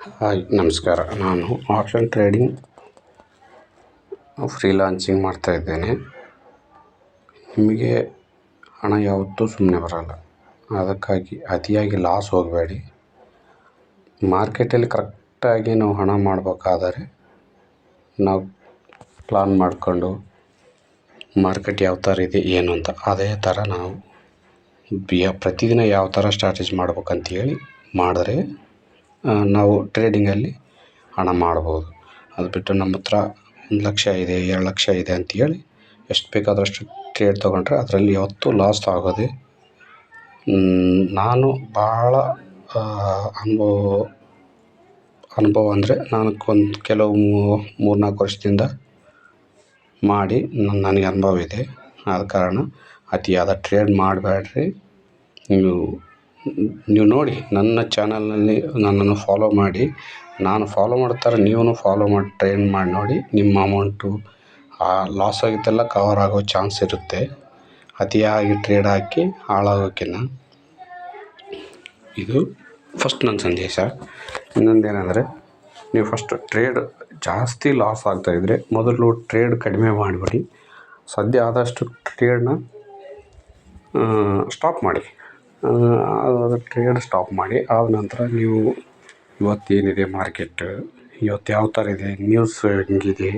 Hi ನಮಸ್ಕಾರ. ನಾನು option trading freelancing ಮಾಡ್ತಾಯಿದ್ದೇನೆ. ನಿಮಗೆ ಹಣ ಯಾವತ್ತೂ ಸುಮ್ಮನೆ ಬರಲ್ಲ. ಅದಕ್ಕಾಗಿ ಅತಿಯಾಗಿ ಲಾಸ್ ಹೋಗಬೇಡಿ. ಮಾರ್ಕೆಟಲ್ಲಿ ಕರೆಕ್ಟಾಗಿ ನಾವು ಹಣ ಮಾಡಬೇಕಾದರೆ ನಾವು ಪ್ಲಾನ್ ಮಾಡಿಕೊಂಡು ಮಾರ್ಕೆಟ್ ಯಾವ ಥರ ಇದೆ ಏನು ಅಂತ ಅದೇ ಥರ ನಾವು ಪ್ರತಿದಿನ ಯಾವ ಥರ ಸ್ಟ್ರಾಟಜಿ ಮಾಡ್ಬೇಕಂತೇಳಿ ಮಾಡಿದ್ರೆ ನಾವು ಟ್ರೇಡಿಂಗಲ್ಲಿ ಹಣ ಮಾಡ್ಬೋದು. ಅದು ಬಿಟ್ಟು ನಮ್ಮ ಹತ್ರ 1,00,000 ಇದೆ 2,00,000 ಇದೆ ಅಂತೇಳಿ ಎಷ್ಟು ಬೇಕಾದಷ್ಟು ಟ್ರೇಡ್ ತೊಗೊಂಡ್ರೆ ಅದರಲ್ಲಿ ಯಾವತ್ತೂ ಲಾಸ್ ಆಗೋದೆ. ನಾನು ಭಾಳ ಅನುಭವ ಅಂದರೆ ನಾನು ಕೆಲವು 3-4 ವರ್ಷದಿಂದ ಮಾಡಿ ನನಗೆ ಅನುಭವ ಇದೆ. ಆದ ಕಾರಣ ಅತಿಯಾದ ಟ್ರೇಡ್ ಮಾಡಬೇಡ್ರಿ. ನೀವು ನೋಡಿ ನನ್ನ ಚಾನಲ್ನಲ್ಲಿ ನನ್ನನ್ನು ಫಾಲೋ ಮಾಡಿ. ನಾನು ಫಾಲೋ ಮಾಡ್ತಾರೆ ನೀವು ಫಾಲೋ ಮಾಡಿ ಟ್ರೇಡ್ ಮಾಡಿ ನೋಡಿ. ನಿಮ್ಮ ಅಮೌಂಟು ಲಾಸ್ ಆಗಿದ್ದೆಲ್ಲ ಕವರ್ ಆಗೋ ಚಾನ್ಸ್ ಇರುತ್ತೆ. ಅತಿಯಾಗಿ ಟ್ರೇಡ್ ಹಾಕಿ ಹಾಳಾಗೋಕ್ಕಿಂತ ಇದು ಫಸ್ಟ್ ನನ್ನ ಸಂದೇಶ. ಇನ್ನೊಂದೇನೆಂದರೆ, ನೀವು ಫಸ್ಟ್ ಟ್ರೇಡ್ ಜಾಸ್ತಿ ಲಾಸ್ ಆಗ್ತಾಯಿದ್ರೆ ಮೊದಲು ಟ್ರೇಡ್ ಕಡಿಮೆ ಮಾಡಿಬಿಡಿ. ಸಾಧ್ಯ ಆದಷ್ಟು ಟ್ರೇಡ್ನ ಸ್ಟಾಪ್ ಮಾಡಿ. ಟ್ರೇಡ್ ಸ್ಟಾಪ್ ಮಾಡಿ ಆದ ನಂತರ ನೀವು ಇವತ್ತೇನಿದೆ ಮಾರ್ಕೆಟ್, ಇವತ್ತು ಯಾವ ಥರ ಇದೆ, ನ್ಯೂಸ್ ಹೆಂಗಿದೆ,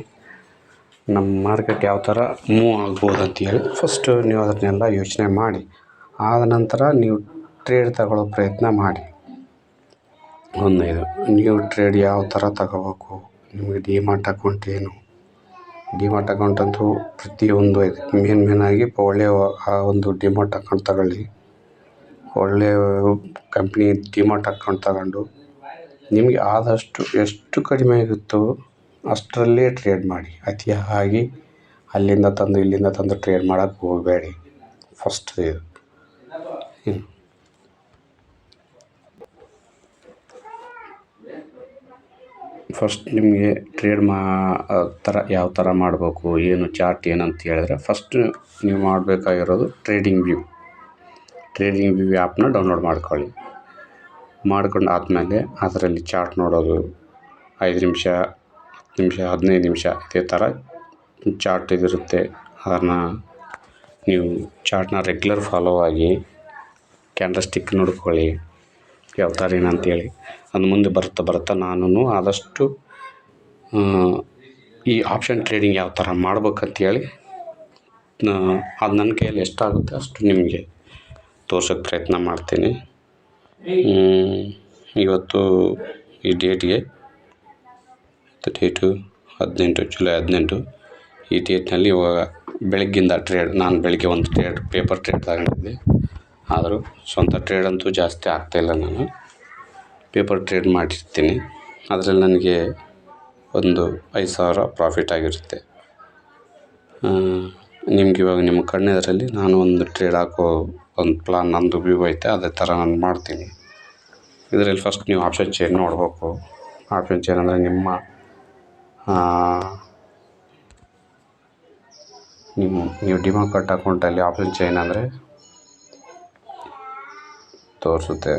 ನಮ್ಮ ಮಾರ್ಕೆಟ್ ಯಾವ ಥರ ಮೂವ್ ಆಗ್ಬೋದು ಅಂತೇಳಿ ಫಸ್ಟು ನೀವು ಅದನ್ನೆಲ್ಲ ಯೋಚನೆ ಮಾಡಿ ಆದ ನಂತರ ನೀವು ಟ್ರೇಡ್ ತಗೊಳ್ಳೋ ಪ್ರಯತ್ನ ಮಾಡಿ. ನೀವು ಟ್ರೇಡ್ ಯಾವ ಥರ ತಗೋಬೇಕು, ನಿಮಗೆ ಡಿಮ್ಯಾಟ್ ಅಕೌಂಟ್ ಏನು, ಡಿಮ್ಯಾಟ್ ಅಕೌಂಟ್ ಅಂತೂ ಪ್ರತಿಯೊಂದು ಇದೆ. ಮೇನಾಗಿ ಒಳ್ಳೆಯ ಒಂದು ಡಿಮ್ಯಾಟ್ ಅಕೌಂಟ್ ತಗೊಳ್ಳಿ. ಒಳ್ಳೆಯ ಕಂಪ್ನಿ ಡಿಮ್ಯಾಟ್ ಅಕೌಂಟ್ ತಗೊಂಡು ನಿಮಗೆ ಆದಷ್ಟು ಎಷ್ಟು ಕಡಿಮೆ ಆಗುತ್ತೋ ಅಷ್ಟರಲ್ಲೇ ಟ್ರೇಡ್ ಮಾಡಿ. ಅತಿಯಾಗಿ ಅಲ್ಲಿಂದ ತಂದು ಇಲ್ಲಿಂದ ತಂದು ಟ್ರೇಡ್ ಮಾಡೋಕ್ಕೆ ಹೋಗಬೇಡಿ. ಫಸ್ಟ್ ಇದು ಫಸ್ಟ್ ನಿಮಗೆ ಟ್ರೇಡ್ ಯಾವ ಥರ ಮಾಡಬೇಕು, ಏನು ಚಾರ್ಟ್ ಏನಂತ ಹೇಳಿದ್ರೆ ಫಸ್ಟ್ ನೀವು ಮಾಡಬೇಕಾಗಿರೋದು ಟ್ರೇಡಿಂಗ್ ವ್ಯೂ ಆ್ಯಪ್ನ ಡೌನ್ಲೋಡ್ ಮಾಡ್ಕೊಳ್ಳಿ. ಮಾಡ್ಕೊಂಡು ಆದಮೇಲೆ ಅದರಲ್ಲಿ ಚಾರ್ಟ್ ನೋಡೋದು 5 ನಿಮಿಷ 10 ನಿಮಿಷ 15 ನಿಮಿಷ ಇದೇ ಥರ ಚಾರ್ಟ್ ಇದಿರುತ್ತೆ. ಅದನ್ನು ನೀವು ಚಾರ್ಟ್ನ ರೆಗ್ಯುಲರ್ ಫಾಲೋ ಆಗಿ ಕ್ಯಾಂಡಲ್ ಸ್ಟಿಕ್ ನೋಡ್ಕೊಳ್ಳಿ ಯಾವ ಥರ ಏನಂತೇಳಿ. ಅದು ಮುಂದೆ ಬರ್ತಾ ನಾನು ಆದಷ್ಟು ಈ ಆಪ್ಷನ್ ಟ್ರೇಡಿಂಗ್ ಯಾವ ಥರ ಮಾಡ್ಬೇಕಂತೇಳಿ ಅದು ನನ್ನ ಕೈಯಲ್ಲಿ ಎಷ್ಟಾಗುತ್ತೆ ಅಷ್ಟು ನಿಮಗೆ ತೋರ್ಸೋಕ್ಕೆ ಪ್ರಯತ್ನ ಮಾಡ್ತೀನಿ. ಇವತ್ತು ಈ ಡೇಟ್ಗೆ ಡೇಟು 18 ಜುಲೈ 18. ಈ ಡೇಟ್ನಲ್ಲಿ ಇವಾಗ ಬೆಳಗ್ಗಿಂದ ನಾನು ಬೆಳಗ್ಗೆ ಒಂದು ಪೇಪರ್ ಟ್ರೇಡ್ ತಗೊಂಡಿದ್ದೆ. ಆದರೂ ಸ್ವಂತ ಟ್ರೇಡ್ ಅಂತೂ ಜಾಸ್ತಿ ಆಗ್ತಾಯಿಲ್ಲ. ನಾನು ಪೇಪರ್ ಟ್ರೇಡ್ ಮಾಡಿರ್ತೀನಿ. ಅದರಲ್ಲಿ ನನಗೆ ಒಂದು 5,000 ಪ್ರಾಫಿಟ್ ಆಗಿರುತ್ತೆ. ನಿಮ್ಗೆ ಇವಾಗ ನಿಮ್ಮ ಕಣ್ಣೆದುರಲ್ಲಿ ನಾನು ಒಂದು ಟ್ರೇಡ್ ಹಾಕೋ ಒಂದು ಪ್ಲಾನ್ ನಂದು ವ್ಯೂ ಐತೆ. ಅದೇ ಥರ ನಾನು ಮಾಡ್ತೀನಿ. ಇದರಲ್ಲಿ ಫಸ್ಟ್ ನೀವು ಆಪ್ಷನ್ ಚೈನ್ ನೋಡಬೇಕು. ಆಪ್ಷನ್ ಚೈನ್ ಅಂದರೆ ನೀವು ಡಿಮ್ಯಾಟ್ ಅಕೌಂಟಲ್ಲಿ ಆಪ್ಷನ್ ಚೈನ್ ಅಂದರೆ ತೋರಿಸುತ್ತೆ.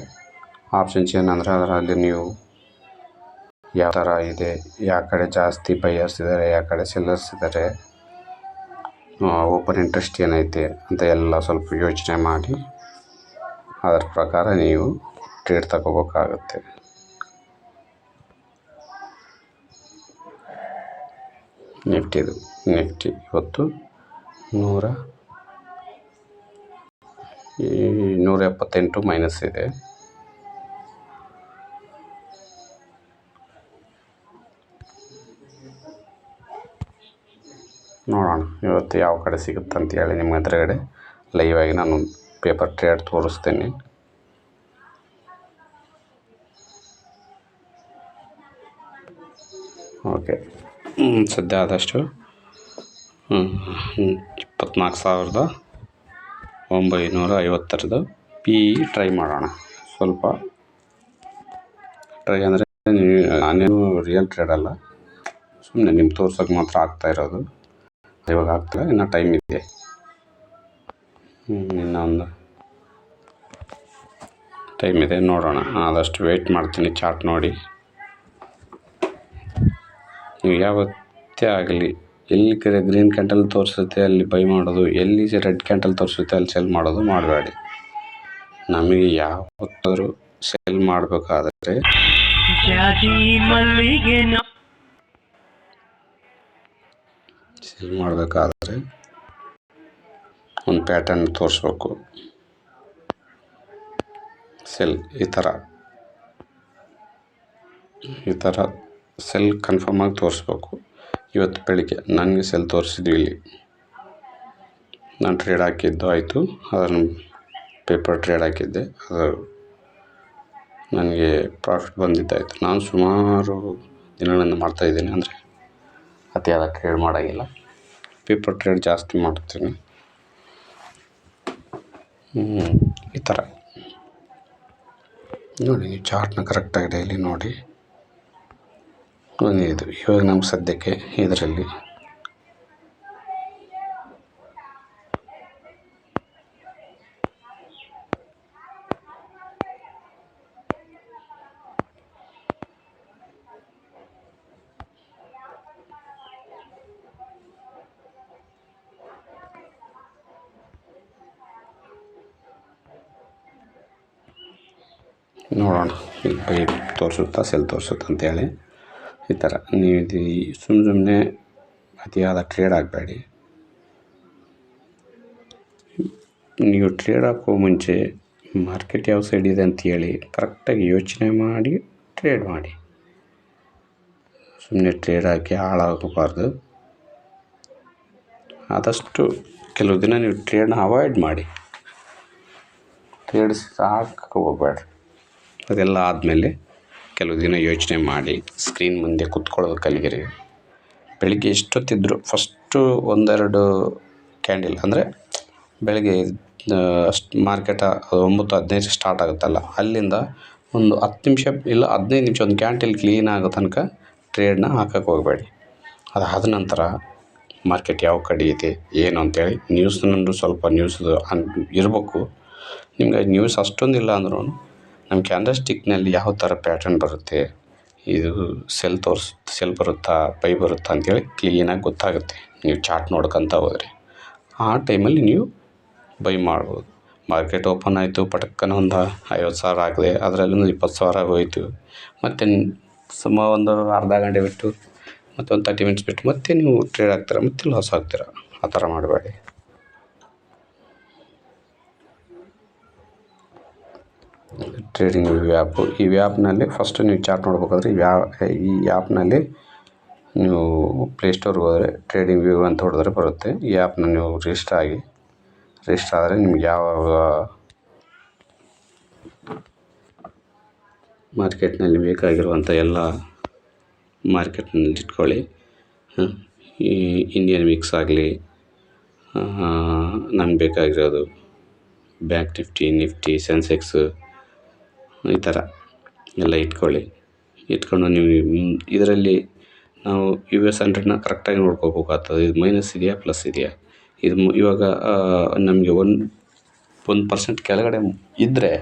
ಆಪ್ಷನ್ ಚೈನ್ ಅಂದರೆ ಅದರಲ್ಲಿ ನೀವು ಯಾವ ಥರ ಇದೆ, ಯಾವ ಕಡೆ ಜಾಸ್ತಿ ಬೈಯರ್ಸ್ ಇದ್ದಾರೆ, ಯಾವ ಕಡೆ ಸೆಲ್ಲರ್ಸ್ ಇದ್ದಾರೆ, ಓಪನ್ ಇಂಟ್ರೆಸ್ಟ್ ಏನೈತೆ ಅಂತ ಎಲ್ಲ ಸ್ವಲ್ಪ ಯೋಚನೆ ಮಾಡಿ ಅದರ ಪ್ರಕಾರ ನೀವು ಟ್ರೇಡ್ ತಗೋಬೇಕಾಗುತ್ತೆ. ನಿಫ್ಟಿ ಇವತ್ತು 178 ಮೈನಸ್ ಇದೆ. ನೋಡೋಣ ಇವತ್ತು ಯಾವ ಕಡೆ ಸಿಗುತ್ತೆ ಅಂತೇಳಿ ನಿಮ್ಮ ಎದುರುಗಡೆ ಲೈವ್ ಆಗಿ ನಾನು ಪೇಪರ್ ಟ್ರೇಡ್ ತೋರಿಸ್ತೀನಿ. ಓಕೆ, ಸದ್ಯ ಆದಷ್ಟು 24,950 ಪಿ ಟ್ರೈ ಮಾಡೋಣ. ಸ್ವಲ್ಪ ಟ್ರೈ ಅಂದರೆ ನಾನೇನು ರಿಯಲ್ ಟ್ರೇಡ್ ಅಲ್ಲ, ಸುಮ್ಮನೆ ನಿಮ್ಮ ತೋರ್ಸೋಕ್ಕೆ ಮಾತ್ರ ಆಗ್ತಾಯಿರೋದು. ಇವಾಗ ಆಗ್ತಿಲ್ಲ, ಇನ್ನೂ ಟೈಮ್ ಇದೆ. ಇನ್ನೊಂದು ಟೈಮ್ ಇದೆ, ನೋಡೋಣ. ಆದಷ್ಟು ವೆಯ್ಟ್ ಮಾಡ್ತೀನಿ ಚಾರ್ಟ್ ನೋಡಿ. ನೀವು ಯಾವತ್ತೇ ಆಗಲಿ ಎಲ್ಲಿ ಗ್ರೀನ್ ಕ್ಯಾಂಡಲ್ ತೋರಿಸುತ್ತೆ ಅಲ್ಲಿ ಬೈ ಮಾಡೋದು, ಎಲ್ಲಿ ರೆಡ್ ಕ್ಯಾಂಡಲ್ ತೋರಿಸುತ್ತೆ ಅಲ್ಲಿ ಸೆಲ್ ಮಾಡೋದು ಮಾಡಬೇಡಿ. ನಮಗೆ ಯಾವತ್ತಾದರೂ ಸೆಲ್ ಮಾಡಬೇಕಾದ್ರೆ ಒಂದು ಪ್ಯಾಟರ್ನ್ ತೋರಿಸ್ಬೇಕು. ಸೆಲ್ ಈ ಥರ ಸೆಲ್ ಕನ್ಫರ್ಮಾಗಿ ತೋರಿಸ್ಬೇಕು. ಇವತ್ತು ಬೆಳಿಗ್ಗೆ ನನಗೆ ಸೆಲ್ ತೋರಿಸಿದ್ವಿ. ಇಲ್ಲಿ ನಾನು ಟ್ರೇಡ್ ಹಾಕಿದ್ದು ಆಯಿತು, ಅದನ್ನು ಪೇಪರ್ ಟ್ರೇಡ್ ಹಾಕಿದ್ದೆ, ಅದು ನನಗೆ ಪ್ರಾಫಿಟ್ ಬಂದಿದ್ದಾಯಿತು. ನಾನು ಸುಮಾರು ದಿನಗಳಿಂದ ಮಾಡ್ತಾಯಿದ್ದೀನಿ, ಅಂದರೆ ಅತಿಯಾದ ಟ್ರೇಡ್ ಮಾಡೋಂಗಿಲ್ಲ, ಪೇಪರ್ ಟ್ರೇಡ್ ಜಾಸ್ತಿ ಮಾಡ್ತೀನಿ. ಈ ಥರ ನೋಡಿ, ನೀವು ಚಾರ್ಟ್ನ ಕರೆಕ್ಟಾಗಿ ಡೈಲಿ ನೋಡಿ. ಇದು ಇವಾಗ ನಮ್ಗೆ ಸದ್ಯಕ್ಕೆ ಇದರಲ್ಲಿ ನೋಡೋಣ, ಇಲ್ಲಿ ಬೈ ತೋರಿಸುತ್ತಾ ಸೆಲ್ ತೋರಿಸುತ್ತಾ ಅಂತೇಳಿ. ಈ ಥರ ನೀವು ಇದು ಸುಮ್ಮನೆ ಅತಿಯಾದ ಟ್ರೇಡ್ ಆಗಬೇಡಿ. ನೀವು ಟ್ರೇಡ್ ಹಾಕೋ ಮುಂಚೆ ಮಾರ್ಕೆಟ್ ಯಾವ ಸೈಡ್ ಇದೆ ಅಂತೇಳಿ ಕರೆಕ್ಟಾಗಿ ಯೋಚನೆ ಮಾಡಿ ಟ್ರೇಡ್ ಮಾಡಿ. ಸುಮ್ಮನೆ ಟ್ರೇಡ್ ಹಾಕಿ ಹಾಳಾಗಬಾರ್ದು. ಆದಷ್ಟು ಕೆಲವು ದಿನ ನೀವು ಟ್ರೇಡ್ನ ಅವಾಯ್ಡ್ ಮಾಡಿ, ಟ್ರೇಡ್ಸ್ ಹಾಕಕ್ಕೆ ಹೋಗಬೇಡ್ರಿ. ಅದೆಲ್ಲ ಆದಮೇಲೆ ಕೆಲವು ದಿನ ಯೋಚನೆ ಮಾಡಿ ಸ್ಕ್ರೀನ್ ಮುಂದೆ ಕೂತ್ಕೊಳ್ಳೋದು ಕಲಿಯಿರಿ. ಬೆಳಿಗ್ಗೆ ಎಷ್ಟೊತ್ತಿದ್ರು ಫಸ್ಟು ಒಂದೆರಡು ಕ್ಯಾಂಡಲ್, ಅಂದರೆ ಬೆಳಗ್ಗೆ ಅಷ್ಟು ಮಾರ್ಕೆಟ 9:15 ಸ್ಟಾರ್ಟ್ ಆಗುತ್ತಲ್ಲ, ಅಲ್ಲಿಂದ ಒಂದು 10 ನಿಮಿಷ ಇಲ್ಲ 15 ನಿಮಿಷ ಒಂದು ಕ್ಯಾಂಡಲ್ ಕ್ಲೀನ್ ಆಗೋ ತನಕ ಟ್ರೇಡ್ನ ಹಾಕಕ್ಕೆ ಹೋಗಬೇಡಿ. ಅದಾದ ನಂತರ ಮಾರ್ಕೆಟ್ ಯಾವ ಕಡೆ ಇದೆ ಏನು ಅಂತೇಳಿ ನ್ಯೂಸ್ನಂದು ಸ್ವಲ್ಪ ನ್ಯೂಸ್ ಇರಬೇಕು. ನಿಮ್ಗೆ ನ್ಯೂಸ್ ಅಷ್ಟೊಂದಿಲ್ಲ ಅಂದ್ರೂ ನಮ್ಮ ಕ್ಯಾಂಡಲ್ ಸ್ಟಿಕ್ನಲ್ಲಿ ಯಾವ ಥರ ಪ್ಯಾಟರ್ನ್ ಬರುತ್ತೆ, ಇದು ಸೆಲ್ ಬರುತ್ತಾ ಬೈ ಬರುತ್ತಾ ಅಂತೇಳಿ ಕ್ಲೀನಾಗಿ ಗೊತ್ತಾಗುತ್ತೆ ನೀವು ಚಾರ್ಟ್ ನೋಡ್ಕೊತ ಹೋದರೆ. ಆ ಟೈಮಲ್ಲಿ ನೀವು ಬೈ ಮಾಡ್ಬೋದು. ಮಾರ್ಕೆಟ್ ಓಪನ್ ಆಯಿತು, ಪಟಕ್ಕನ ಒಂದು 50,000 ಆಗದೆ, ಅದರಲ್ಲಿ ಒಂದು 20,000 ಆಗೋಯಿತು. ಮತ್ತು ಒಂದು ಅರ್ಧ ಗಂಟೆ ಬಿಟ್ಟು ಮತ್ತು ಒಂದು 30 ಮಿನಿಟ್ಸ್ ಬಿಟ್ಟು ಮತ್ತೆ ನೀವು ಟ್ರೇಡ್ ಆಗ್ತೀರ, ಮತ್ತೆ ಲಾಸ್ ಆಗ್ತೀರ. ಆ ಥರ ಮಾಡಬೇಡಿ. ಟ್ರೇಡಿಂಗ್ ವ್ಯಾಪು, ಈ ವ್ಯಾಪ್ನಲ್ಲಿ ಫಸ್ಟು ನೀವು ಚಾರ್ಟ್ ನೋಡ್ಬೇಕಾದ್ರೆ ಈ ಆ್ಯಪ್ನಲ್ಲಿ ನೀವು ಪ್ಲೇಸ್ಟೋರ್ಗೆ ಹೋದರೆ ಟ್ರೇಡಿಂಗ್ ವ್ಯೂ ಅಂತ ಹೊಡೆದ್ರೆ ಬರುತ್ತೆ. ಈ ಆ್ಯಪ್ನ ನೀವು ರಿಜಿಸ್ಟರ್ ಆದರೆ ನಿಮ್ಗೆ ಯಾವ ಮಾರ್ಕೆಟ್ನಲ್ಲಿ ಬೇಕಾಗಿರುವಂಥ ಎಲ್ಲ ಮಾರ್ಕೆಟ್ನಲ್ಲಿ ಇಟ್ಕೊಳ್ಳಿ. ಈ ಇಂಡಿಯನ್ ಮಿಕ್ಸ್ ಆಗಲಿ, ನಮ್ಗೆ ಬೇಕಾಗಿರೋದು ಬ್ಯಾಂಕ್ ನಿಫ್ಟಿ, ಸೆನ್ಸೆಕ್ಸು, ಈ ಥರ ಎಲ್ಲ ಇಟ್ಕೊಂಡು ನೀವು ಇದರಲ್ಲಿ ನಾವು US 100ನ ಕರೆಕ್ಟಾಗಿ ನೋಡ್ಕೋಬೇಕಾಗ್ತದೆ. ಇದು ಮೈನಸ್ ಇದೆಯಾ ಪ್ಲಸ್ ಇದೆಯಾ, ಇದು ಇವಾಗ ನಮಗೆ 1% ಕೆಳಗಡೆ ಇದ್ದರೆ,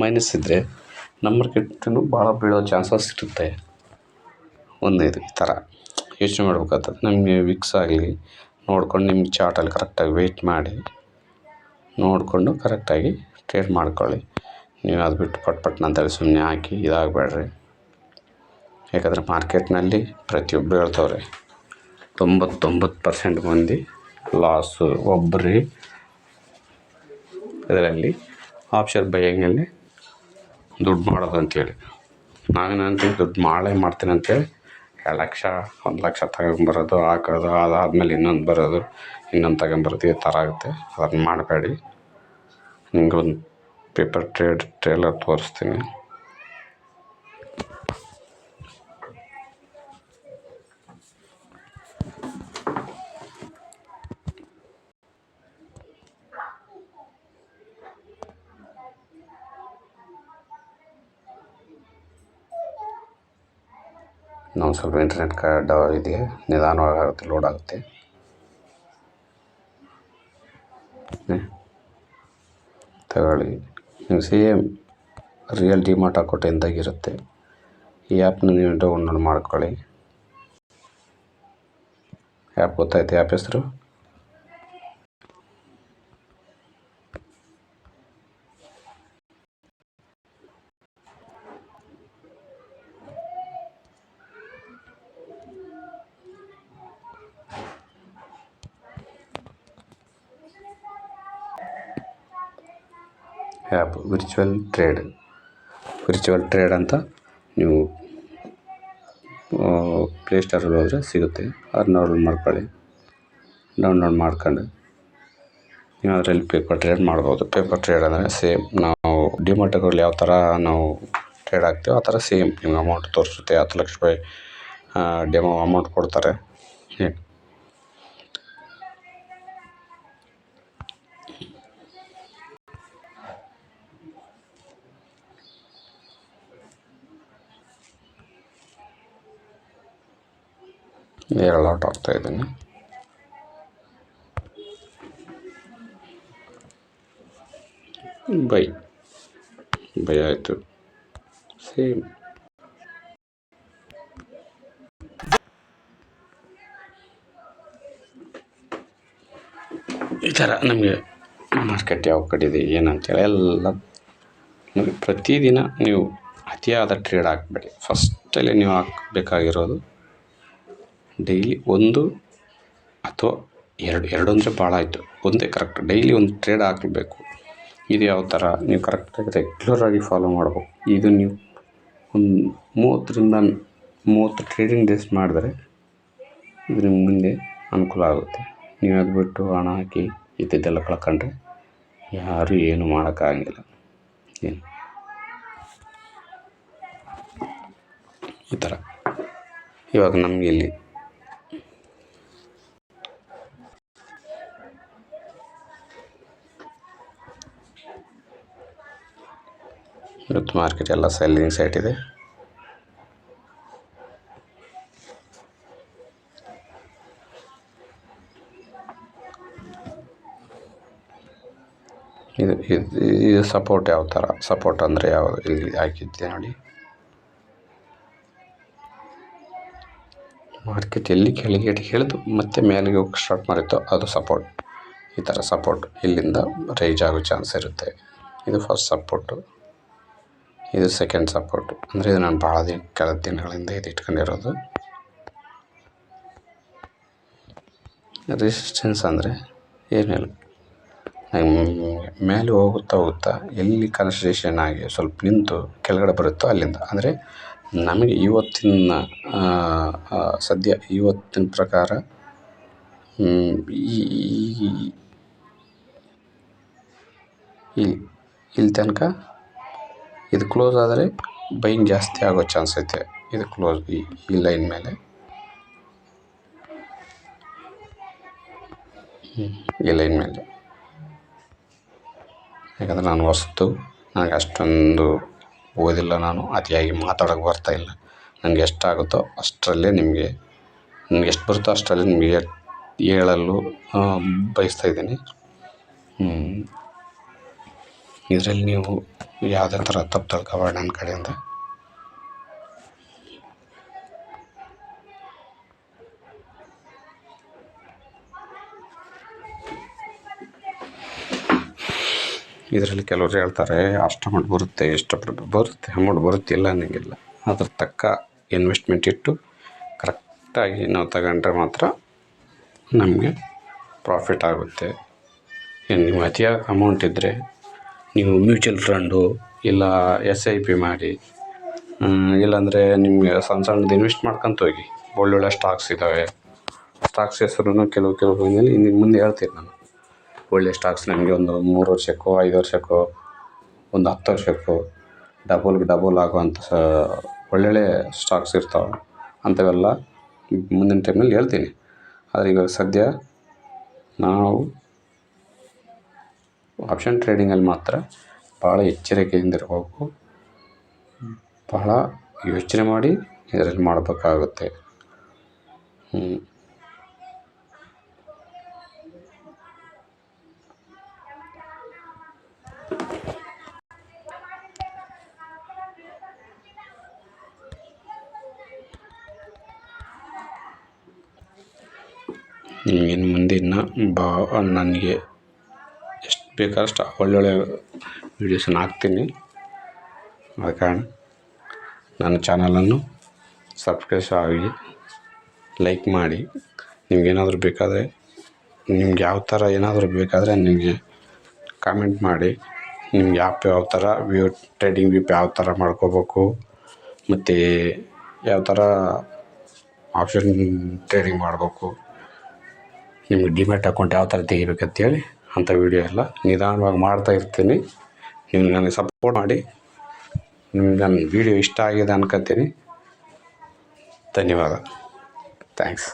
ಮೈನಸ್ ಇದ್ದರೆ ನಮ್ಮ ಮಾರ್ಕೆಟನ್ನು ಭಾಳ ಬೀಳೋ ಚಾನ್ಸಸ್ ಇರುತ್ತೆ. ಇದು ಈ ಥರ ಯೋಚನೆ ಮಾಡ್ಬೇಕಾಗ್ತದೆ. ನಮಗೆ ವಿಕ್ಸ್ ಆಗಲಿ ನೋಡ್ಕೊಂಡು ನಿಮ್ಗೆ ಚಾರ್ಟಲ್ಲಿ ಕರೆಕ್ಟಾಗಿ ವೆಯ್ಟ್ ಮಾಡಿ ನೋಡಿಕೊಂಡು ಕರೆಕ್ಟಾಗಿ ಟ್ರೇಡ್ ಮಾಡ್ಕೊಳ್ಳಿ. ನೀವು ಅದು ಬಿಟ್ಟು ಪಟ್ನ ಅಂತೇಳಿ ಸುಮ್ಮನೆ ಹಾಕಿ ಇದಾಗಬೇಡ್ರಿ. ಯಾಕಂದರೆ ಮಾರ್ಕೆಟ್ನಲ್ಲಿ ಪ್ರತಿಯೊಬ್ಬರು ಹೇಳ್ತವ್ರೆ 99% ಮಂದಿ ಲಾಸು. ಒಬ್ಬರೇ ಇದರಲ್ಲಿ ಆಪ್ಷನ್ ಬೈಯಿಂಗಲ್ಲಿ ದುಡ್ಡು ಮಾಡೋದು ಅಂತೇಳಿ. ನಾನೇನಂತೀನಿ, ದುಡ್ಡು ಮಾಡ್ತೀನಿ ಅಂತೇಳಿ 2 ಲಕ್ಷ 1 ಲಕ್ಷ ತಗೊಂಬರೋದು, ಹಾಕೋದು, ಅದಾದಮೇಲೆ ಇನ್ನೊಂದು ಬರೋದು, ಇನ್ನೊಂದು ತಗೊಂಬರೋದು, ಈ ಥರ ಆಗುತ್ತೆ. ಅದನ್ನು ಮಾಡಬೇಡಿ. ನಿಮಗೊಂದು ಪೇಪರ್ ಟ್ರೇಲರ್ ತೋರಿಸ್ತೀನಿ. ನಾವು ಸ್ವಲ್ಪ ಇಂಟರ್ನೆಟ್ ಕಾರ್ಡ್ ಇದೆ, ನಿಧಾನವಾಗುತ್ತೆ, ಲೋಡ್ ಆಗುತ್ತೆ. ತಗೊಳ್ಳಿ. ನೀವು ಸೇಮ್ ರಿಯಲ್ ಡಿಮಾರ್ಟ್ ಅಕೌಂಟ್ ಎಂದಾಗಿರುತ್ತೆ. ಈ ಆ್ಯಪ್ನ ನೀವು ಡೌನ್ಲೋಡ್ ಮಾಡ್ಕೊಳ್ಳಿ. ಆ್ಯಪ್ ಗೊತ್ತಾಯ್ತು ಆ್ಯಪ್ ಹೆಸರು? ಆ್ಯಪ್ ವಿರ್ಚುವಲ್ ಟ್ರೇಡ್ ಅಂತ ನೀವು ಪ್ಲೇಸ್ಟೋರಲ್ಲಿ ಹೋದರೆ ಸಿಗುತ್ತೆ. ಅದನ್ನ ಡೌನ್ಲೋಡ್ ಮಾಡ್ಕೊಂಡು ನೀವು ಅದರಲ್ಲಿ ಪೇಪರ್ ಟ್ರೇಡ್ ಮಾಡ್ಬೋದು. ಪೇಪರ್ ಟ್ರೇಡ್ ಅಂದರೆ ಸೇಮ್ ನಾವು ಡಿಮಾರ್ಟ್ಗಳಲ್ಲಿ ಯಾವ ಥರ ನಾವು ಟ್ರೇಡ್ ಆಗ್ತೀವೋ ಆ ಥರ ಸೇಮ್ ನಿಮ್ಗೆ ಅಮೌಂಟ್ ತೋರಿಸುತ್ತೆ. 10 ಲಕ್ಷ ರೂಪಾಯಿ ಡೆಮೋ ಅಮೌಂಟ್ ಕೊಡ್ತಾರೆ. ಲಾಟ್ ಆಗ್ತಾ ಇದ್ದೀನಿ. ಬೈ ಆಯಿತು. ಸೇಮ್ ಈ ಥರ ನಮಗೆ ಮಾರ್ಕೆಟ್ ಯಾವ ಕಡೆ ಇದೆ ಏನಂತೇಳಿ ಎಲ್ಲ ನಮಗೆ ಪ್ರತಿದಿನ ನೀವು ಅತಿಯಾದ ಟ್ರೇಡ್ ಹಾಕಬೇಡಿ. ಫಸ್ಟಲ್ಲಿ ನೀವು ಹಾಕಬೇಕಾಗಿರೋದು ಡೈಲಿ 1 ಅಥವಾ 2 ಅಂದರೆ ಭಾಳ ಆಯಿತು. ಒಂದೇ ಕರೆಕ್ಟ್ ಡೈಲಿ ಒಂದು ಟ್ರೇಡ್ ಹಾಕಬೇಕು. ಇದು ಯಾವ ಥರ ನೀವು ಕರೆಕ್ಟಾಗಿ ರೆಗ್ಯುಲರಾಗಿ ಫಾಲೋ ಮಾಡ್ಬೇಕು. ಇದು ನೀವು ಒಂದು 30 ಟ್ರೇಡಿಂಗ್ ಡೇಸ್ ಮಾಡಿದ್ರೆ ಇದು ನಿಮ್ಗೆ ಮುಂದೆ ಅನುಕೂಲ ಆಗುತ್ತೆ. ನೀವು ಅದು ಬಿಟ್ಟು ಹಣ ಹಾಕಿ ಇದ್ದಿದ್ದೆಲ್ಲ ಕಳ್ಕೊಂಡ್ರೆ ಯಾರೂ ಏನು ಮಾಡೋಕ್ಕಾಗಂಗಿಲ್ಲ. ಏನು ಈ ಥರ ಇವಾಗ ನಮಗೆ ಇಲ್ಲಿ ಇವತ್ತು ಮಾರ್ಕೆಟ್ ಎಲ್ಲ ಸೆಲ್ಲಿಂಗ್ ಸೈಟ್ ಇದೆ. ಇದು ಸಪೋರ್ಟ್ ಯಾವ ಥರ ಸಪೋರ್ಟ್ ಅಂದರೆ ಯಾವುದು ಇಲ್ಲಿ ಹಾಕಿದ್ದೆ ನೋಡಿ. ಮಾರ್ಕೆಟ್ ಎಲ್ಲಿ ಕೆಳಗೆ ಹಿಡಿದು ಮತ್ತೆ ಮೇಲೆಗೆ ಹೋಗಿ ಸ್ಟಾರ್ಟ್ ಮಾಡಿತ್ತು ಅದು ಸಪೋರ್ಟ್. ಈ ಥರ ಸಪೋರ್ಟ್ ಇಲ್ಲಿಂದ ರೈಸ್ ಆಗೋ ಚಾನ್ಸ್ ಇರುತ್ತೆ. ಇದು ಫಸ್ಟ್ ಸಪೋರ್ಟು, ಇದು ಸೆಕೆಂಡ್ ಸಪೋರ್ಟು. ಅಂದರೆ ಇದು ನಾನು ಭಾಳ ದಿನಗಳಿಂದ ಇದು ಇಟ್ಕೊಂಡಿರೋದು. ರೆಸಿಸ್ಟೆನ್ಸ್ ಅಂದರೆ ಏನಿಲ್ಲ, ಮೇಲೆ ಹೋಗುತ್ತಾ ಎಲ್ಲಿ ಕನ್ಸಲ್ಟೇಷನ್ ಆಗಿ ಸ್ವಲ್ಪ ನಿಂತು ಕೆಳಗಡೆ ಬರುತ್ತೋ ಅಲ್ಲಿಂದ. ಅಂದರೆ ನಮಗೆ ಇವತ್ತಿನ ಪ್ರಕಾರ ಇಲ್ಲಿ ತನಕ ಇದು ಕ್ಲೋಸ್ ಆದರೆ ಬೈಯಿಂಗ್ ಜಾಸ್ತಿ ಆಗೋ ಚಾನ್ಸ್ ಐತೆ. ಇದು ಕ್ಲೋಸ್ ಈ ಲೈನ್ ಮೇಲೆ ಯಾಕಂದರೆ ನಾನು ನನಗೆ ಅಷ್ಟೊಂದು ಓದಿಲ್ಲ, ನಾನು ಅತಿಯಾಗಿ ಮಾತಾಡೋಕ್ಕೆ ಬರ್ತಾಯಿಲ್ಲ. ನನಗೆ ಎಷ್ಟಾಗುತ್ತೋ ಅಷ್ಟರಲ್ಲೇ ನಿಮಗೆ ಎಷ್ಟು ಬರುತ್ತೋ ಅಷ್ಟರಲ್ಲಿ ನಿಮಗೆ ಹೇಳಲು ಬಯಸ್ತಾಯಿದ್ದೀನಿ. ಇದರಲ್ಲಿ ನೀವು ಯಾವುದೇ ಥರ ತಪ್ಪು ತಿಳ್ಕೊಬೇಡಿ ನನ್ನ ಕಡೆಯಿಂದ. ಇದರಲ್ಲಿ ಕೆಲವರು ಹೇಳ್ತಾರೆ ಅಷ್ಟು ಅಮೌಂಟ್ ಬರುತ್ತೆ, ಅಮೌಂಟ್ ಬರುತ್ತೆ ಇಲ್ಲ ಅನ್ನೋಂಗಿಲ್ಲ. ಅದ್ರ ತಕ್ಕ ಇನ್ವೆಸ್ಟ್ಮೆಂಟ್ ಇಟ್ಟು ಕರೆಕ್ಟಾಗಿ ನಾವು ತಗೊಂಡ್ರೆ ಮಾತ್ರ ನಮಗೆ ಪ್ರಾಫಿಟ್ ಆಗುತ್ತೆ. ನೀವು ಅತಿಯಾಗಿ ಅಮೌಂಟ್ ಇದ್ದರೆ ನೀವು ಮ್ಯೂಚುವಲ್ ಫಂಡು ಇಲ್ಲ SIP ಮಾಡಿ, ಇಲ್ಲಾಂದರೆ ನಿಮಗೆ ಸಣ್ಣದು ಇನ್ವೆಸ್ಟ್ ಮಾಡ್ಕೊಂತ ಹೋಗಿ. ಒಳ್ಳೊಳ್ಳೆ ಸ್ಟಾಕ್ಸ್ ಇದ್ದಾವೆ. ಸ್ಟಾಕ್ಸ್ ಹೆಸರು ಕೆಲವು ಮುಂದೆ ಹೇಳ್ತೀನಿ ನಾನು. ಒಳ್ಳೆ ಸ್ಟಾಕ್ಸ್ ನಮಗೆ ಒಂದು 3 ವರ್ಷಕ್ಕೋ 5 ವರ್ಷಕ್ಕೋ ಒಂದು 10 ವರ್ಷಕ್ಕೋ ಡಬಲ್ ಆಗುವಂಥ ಒಳ್ಳೊಳ್ಳೆ ಸ್ಟಾಕ್ಸ್ ಇರ್ತಾವೆ. ಅಂಥವೆಲ್ಲ ಮುಂದಿನ ಟೈಮ್ನಲ್ಲಿ ಹೇಳ್ತೀನಿ. ಆದರೆ ಇವಾಗ ಸದ್ಯ ನಾವು ಆಪ್ಷನ್ ಟ್ರೇಡಿಂಗಲ್ಲಿ ಮಾತ್ರ ಭಾಳ ಎಚ್ಚರಿಕೆಯಿಂದ ಇರಬೇಕು. ಬಹಳ ಯೋಚನೆ ಮಾಡಿ ಇದರಲ್ಲಿ ಮಾಡಬೇಕಾಗುತ್ತೆ. ಇನ್ನು ಮುಂದೆ ನನಗೆ ಎಷ್ಟು ಬೇಕಾದಷ್ಟು ಒಳ್ಳೊಳ್ಳೆ ವೀಡಿಯೋಸನ್ನು ಹಾಕ್ತೀನಿ. ಆದ ಕಾರಣ ನನ್ನ ಚಾನಲನ್ನು ಸಬ್ಸ್ಕ್ರೈಬ್ ಆಗಿ ಲೈಕ್ ಮಾಡಿ. ನಿಮ್ಗೇನಾದರೂ ಬೇಕಾದರೆ ನಿಮ್ಗೆ ಯಾವ ಥರ ಏನಾದರೂ ಬೇಕಾದರೆ ನಿಮಗೆ ಕಾಮೆಂಟ್ ಮಾಡಿ. ನಿಮ್ಗೆ ಯಾವ ಥರ ಟ್ರೇಡಿಂಗ್ ವ್ಯೂಪ್ ಯಾವ ಥರ ಮಾಡ್ಕೋಬೇಕು ಮತ್ತು ಯಾವ ಥರ ಆಪ್ಷನ್ ಟ್ರೇಡಿಂಗ್ ಮಾಡಬೇಕು, ನಿಮ್ಗೆ ಡಿಮ್ಯಾಟ್ ಅಕೌಂಟ್ ಯಾವ ಥರ ತೆಗಿಬೇಕಂತೇಳಿ ಅಂಥ ವೀಡಿಯೋ ಎಲ್ಲ ನಿಧಾನವಾಗಿ ಮಾಡ್ತಾ ಇರ್ತೀನಿ. ನೀವು ನನಗೆ ಸಪೋರ್ಟ್ ಮಾಡಿ. ನಿಮ್ಗೆ ನನ್ನ ವೀಡಿಯೋ ಇಷ್ಟ ಆಗಿದೆ ಅನ್ಕೋತೀನಿ. ಧನ್ಯವಾದ. ಥ್ಯಾಂಕ್ಸ್.